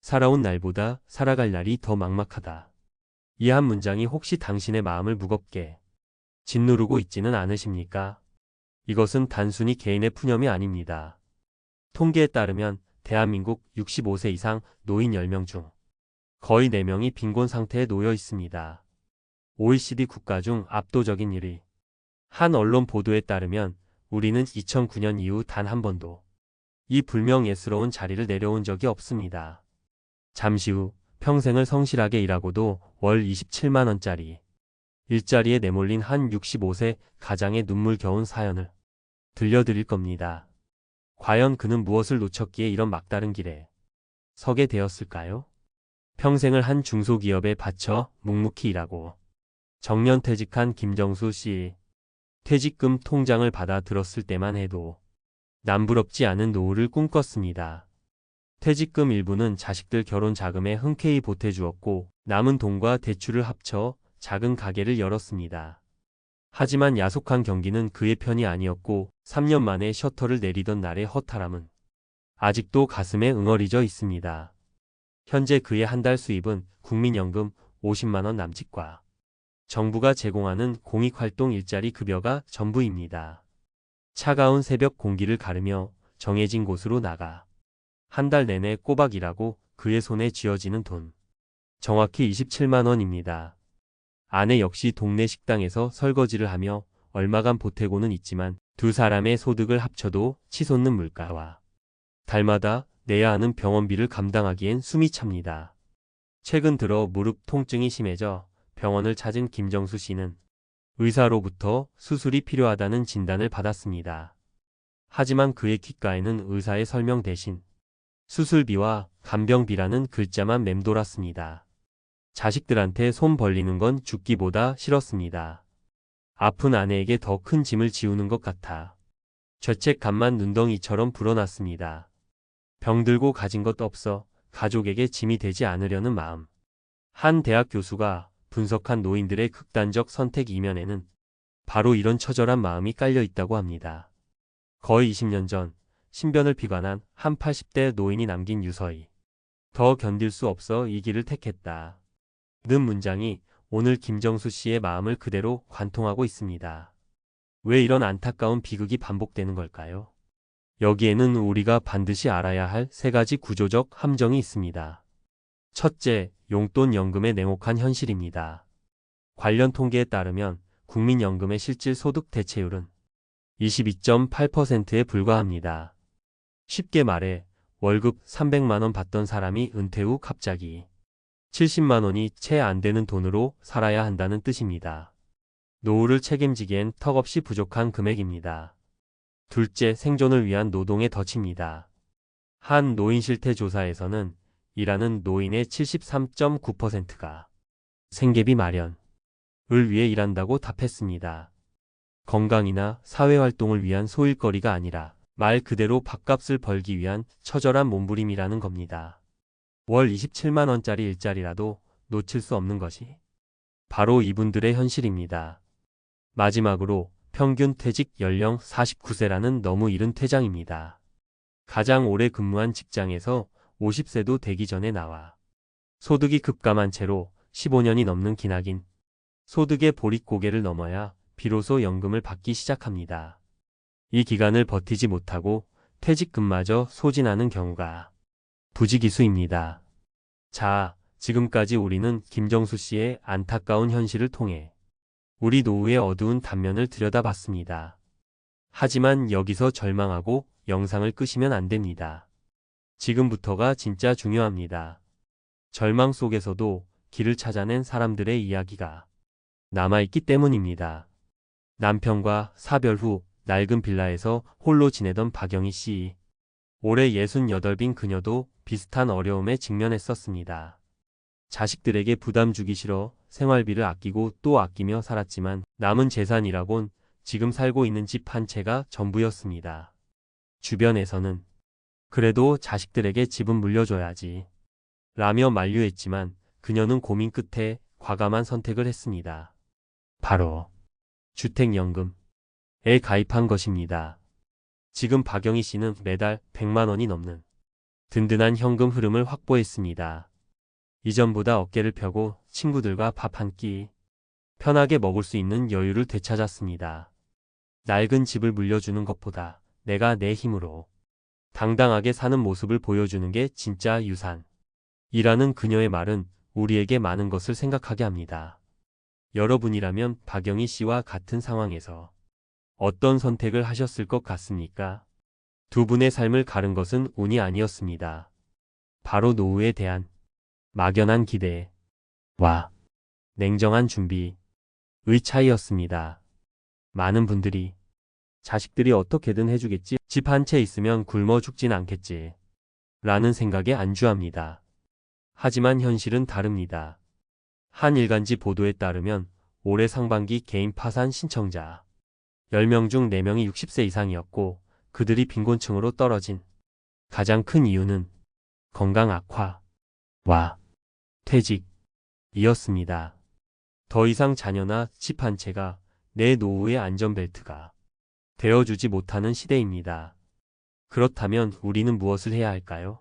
살아온 날보다 살아갈 날이 더 막막하다. 이 한 문장이 혹시 당신의 마음을 무겁게 짓누르고 있지는 않으십니까? 이것은 단순히 개인의 푸념이 아닙니다. 통계에 따르면 대한민국 65세 이상 노인 10명 중 거의 4명이 빈곤 상태에 놓여 있습니다. OECD 국가 중 압도적인 1위. 한 언론 보도에 따르면 우리는 2009년 이후 단 한 번도 이 불명예스러운 자리를 내려온 적이 없습니다. 잠시 후 평생을 성실하게 일하고도 월 27만 원짜리 일자리에 내몰린 한 65세 가장의 눈물겨운 사연을 들려드릴 겁니다. 과연 그는 무엇을 놓쳤기에 이런 막다른 길에 서게 되었을까요? 평생을 한 중소기업에 바쳐 묵묵히 일하고 정년퇴직한 김정수 씨. 퇴직금 통장을 받아 들었을 때만 해도 남부럽지 않은 노후를 꿈꿨습니다. 퇴직금 일부는 자식들 결혼 자금에 흔쾌히 보태주었고 남은 돈과 대출을 합쳐 작은 가게를 열었습니다. 하지만 야속한 경기는 그의 편이 아니었고 3년 만에 셔터를 내리던 날의 허탈함은 아직도 가슴에 응어리져 있습니다. 현재 그의 한 달 수입은 국민연금 50만 원 남짓과 정부가 제공하는 공익활동 일자리 급여가 전부입니다. 차가운 새벽 공기를 가르며 정해진 곳으로 나가 한 달 내내 꼬박 일하고 그의 손에 쥐어지는 돈. 정확히 27만 원입니다. 아내 역시 동네 식당에서 설거지를 하며 얼마간 보태고는 있지만 두 사람의 소득을 합쳐도 치솟는 물가와 달마다 내야 하는 병원비를 감당하기엔 숨이 찹니다. 최근 들어 무릎 통증이 심해져 병원을 찾은 김정수 씨는 의사로부터 수술이 필요하다는 진단을 받았습니다. 하지만 그의 귓가에는 의사의 설명 대신 수술비와 간병비라는 글자만 맴돌았습니다. 자식들한테 손 벌리는 건 죽기보다 싫었습니다. 아픈 아내에게 더 큰 짐을 지우는 것 같아 죄책감만 눈덩이처럼 불어났습니다. 병들고 가진 것 없어 가족에게 짐이 되지 않으려는 마음. 한 대학 교수가 분석한 노인들의 극단적 선택 이면에는 바로 이런 처절한 마음이 깔려 있다고 합니다. 거의 20년 전 신변을 비관한 한 80대 노인이 남긴 유서이. 더 견딜 수 없어 이 길을 택했다. 는 문장이 오늘 김정수 씨의 마음을 그대로 관통하고 있습니다. 왜 이런 안타까운 비극이 반복되는 걸까요? 여기에는 우리가 반드시 알아야 할 3가지 구조적 함정이 있습니다. 첫째, 용돈연금의 냉혹한 현실입니다. 관련 통계에 따르면 국민연금의 실질 소득 대체율은 22.8%에 불과합니다. 쉽게 말해 월급 300만 원 받던 사람이 은퇴 후 갑자기 70만 원이 채 안 되는 돈으로 살아야 한다는 뜻입니다. 노후를 책임지기엔 턱없이 부족한 금액입니다. 둘째, 생존을 위한 노동의 덫입니다. 한 노인실태 조사에서는 일하는 노인의 73.9%가 생계비 마련을 위해 일한다고 답했습니다. 건강이나 사회활동을 위한 소일거리가 아니라 말 그대로 밥값을 벌기 위한 처절한 몸부림이라는 겁니다. 월 27만 원짜리 일자리라도 놓칠 수 없는 것이 바로 이분들의 현실입니다. 마지막으로 평균 퇴직 연령 49세라는 너무 이른 퇴장입니다. 가장 오래 근무한 직장에서 50세도 되기 전에 나와 소득이 급감한 채로 15년이 넘는 기나긴 소득의 보릿고개를 넘어야 비로소 연금을 받기 시작합니다. 이 기간을 버티지 못하고 퇴직금마저 소진하는 경우가 부지기수입니다. 자, 지금까지 우리는 김정수 씨의 안타까운 현실을 통해 우리 노후의 어두운 단면을 들여다봤습니다. 하지만 여기서 절망하고 영상을 끄시면 안 됩니다. 지금부터가 진짜 중요합니다. 절망 속에서도 길을 찾아낸 사람들의 이야기가 남아있기 때문입니다. 남편과 사별 후 낡은 빌라에서 홀로 지내던 박영희 씨. 올해 68인 그녀도 비슷한 어려움에 직면했었습니다. 자식들에게 부담 주기 싫어 생활비를 아끼고 또 아끼며 살았지만 남은 재산이라곤 지금 살고 있는 집 한 채가 전부였습니다. 주변에서는 그래도 자식들에게 집은 물려줘야지 라며 만류했지만 그녀는 고민 끝에 과감한 선택을 했습니다. 바로 주택연금에 가입한 것입니다. 지금 박영희 씨는 매달 100만 원이 넘는 든든한 현금 흐름을 확보했습니다. 이전보다 어깨를 펴고 친구들과 밥 한 끼 편하게 먹을 수 있는 여유를 되찾았습니다. 낡은 집을 물려주는 것보다 내가 내 힘으로 당당하게 사는 모습을 보여주는 게 진짜 유산. 이라는 그녀의 말은 우리에게 많은 것을 생각하게 합니다. 여러분이라면 박영희 씨와 같은 상황에서 어떤 선택을 하셨을 것 같습니까? 두 분의 삶을 가른 것은 운이 아니었습니다. 바로 노후에 대한 막연한 기대와 냉정한 준비의 차이였습니다. 많은 분들이 자식들이 어떻게든 해주겠지, 집 한 채 있으면 굶어 죽진 않겠지 라는 생각에 안주합니다. 하지만 현실은 다릅니다. 한 일간지 보도에 따르면 올해 상반기 개인 파산 신청자 10명 중 4명이 60세 이상이었고 그들이 빈곤층으로 떨어진 가장 큰 이유는 건강 악화와 퇴직이었습니다. 더 이상 자녀나 집 한 채가 내 노후의 안전벨트가 되어주지 못하는 시대입니다. 그렇다면 우리는 무엇을 해야 할까요?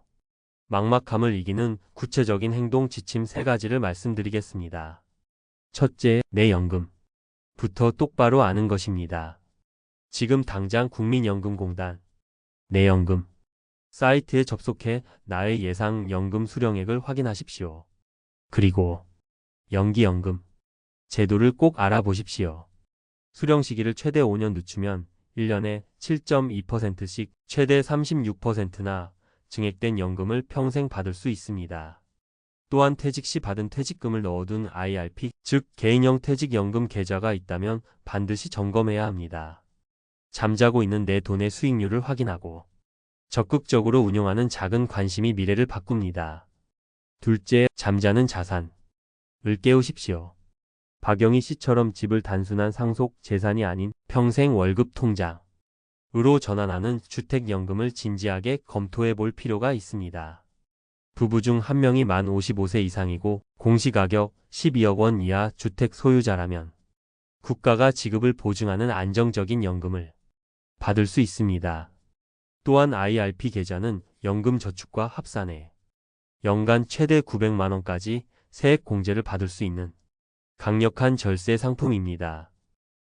막막함을 이기는 구체적인 행동 지침 3가지를 말씀드리겠습니다. 첫째, 내 연금부터 똑바로 아는 것입니다. 지금 당장 국민연금공단 내 연금 사이트에 접속해 나의 예상 연금 수령액을 확인하십시오. 그리고 연기연금 제도를 꼭 알아보십시오. 수령 시기를 최대 5년 늦추면 1년에 7.2%씩 최대 36%나 증액된 연금을 평생 받을 수 있습니다. 또한 퇴직 시 받은 퇴직금을 넣어둔 IRP, 즉 개인형 퇴직연금 계좌가 있다면 반드시 점검해야 합니다. 잠자고 있는 내 돈의 수익률을 확인하고 적극적으로 운용하는 작은 관심이 미래를 바꿉니다. 둘째, 잠자는 자산을 깨우십시오. 박영희 씨처럼 집을 단순한 상속 재산이 아닌 평생 월급 통장으로 전환하는 주택연금을 진지하게 검토해 볼 필요가 있습니다. 부부 중 한 명이 만 55세 이상이고 공시가격 12억 원 이하 주택 소유자라면 국가가 지급을 보증하는 안정적인 연금을 받을 수 있습니다. 또한 IRP 계좌는 연금저축과 합산해 연간 최대 900만 원까지 세액 공제를 받을 수 있는 강력한 절세 상품입니다.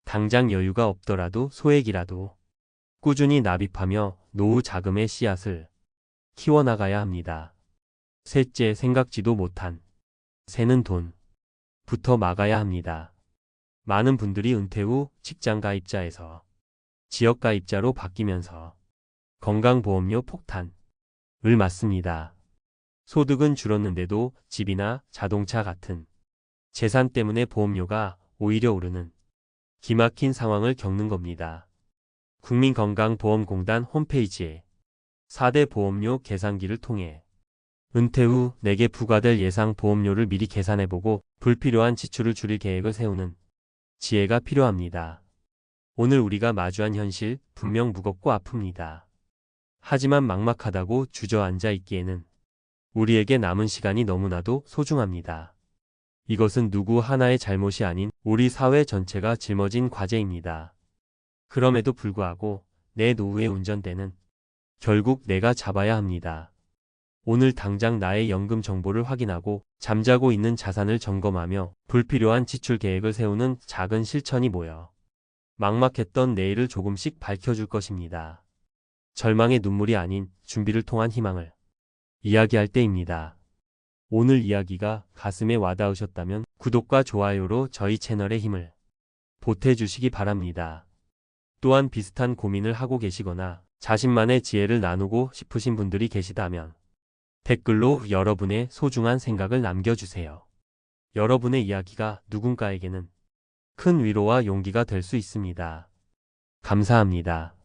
당장 여유가 없더라도 소액이라도 꾸준히 납입하며 노후 자금의 씨앗을 키워나가야 합니다. 셋째, 생각지도 못한 새는 돈부터 막아야 합니다. 많은 분들이 은퇴 후 직장 가입자에서 지역 가입자로 바뀌면서 건강보험료 폭탄을 맞습니다. 소득은 줄었는데도 집이나 자동차 같은 재산 때문에 보험료가 오히려 오르는 기막힌 상황을 겪는 겁니다. 국민건강보험공단 홈페이지에 4대 보험료 계산기를 통해 은퇴 후 내게 부과될 예상 보험료를 미리 계산해보고 불필요한 지출을 줄일 계획을 세우는 지혜가 필요합니다. 오늘 우리가 마주한 현실 분명 무겁고 아픕니다. 하지만 막막하다고 주저앉아 있기에는 우리에게 남은 시간이 너무나도 소중합니다. 이것은 누구 하나의 잘못이 아닌 우리 사회 전체가 짊어진 과제입니다. 그럼에도 불구하고 내 노후의 운전대는 결국 내가 잡아야 합니다. 오늘 당장 나의 연금 정보를 확인하고 잠자고 있는 자산을 점검하며 불필요한 지출 계획을 세우는 작은 실천이 모여 막막했던 내일을 조금씩 밝혀줄 것입니다. 절망의 눈물이 아닌 준비를 통한 희망을 이야기할 때입니다. 오늘 이야기가 가슴에 와닿으셨다면 구독과 좋아요로 저희 채널에 힘을 보태주시기 바랍니다. 또한 비슷한 고민을 하고 계시거나 자신만의 지혜를 나누고 싶으신 분들이 계시다면 댓글로 여러분의 소중한 생각을 남겨주세요. 여러분의 이야기가 누군가에게는 큰 위로와 용기가 될 수 있습니다. 감사합니다.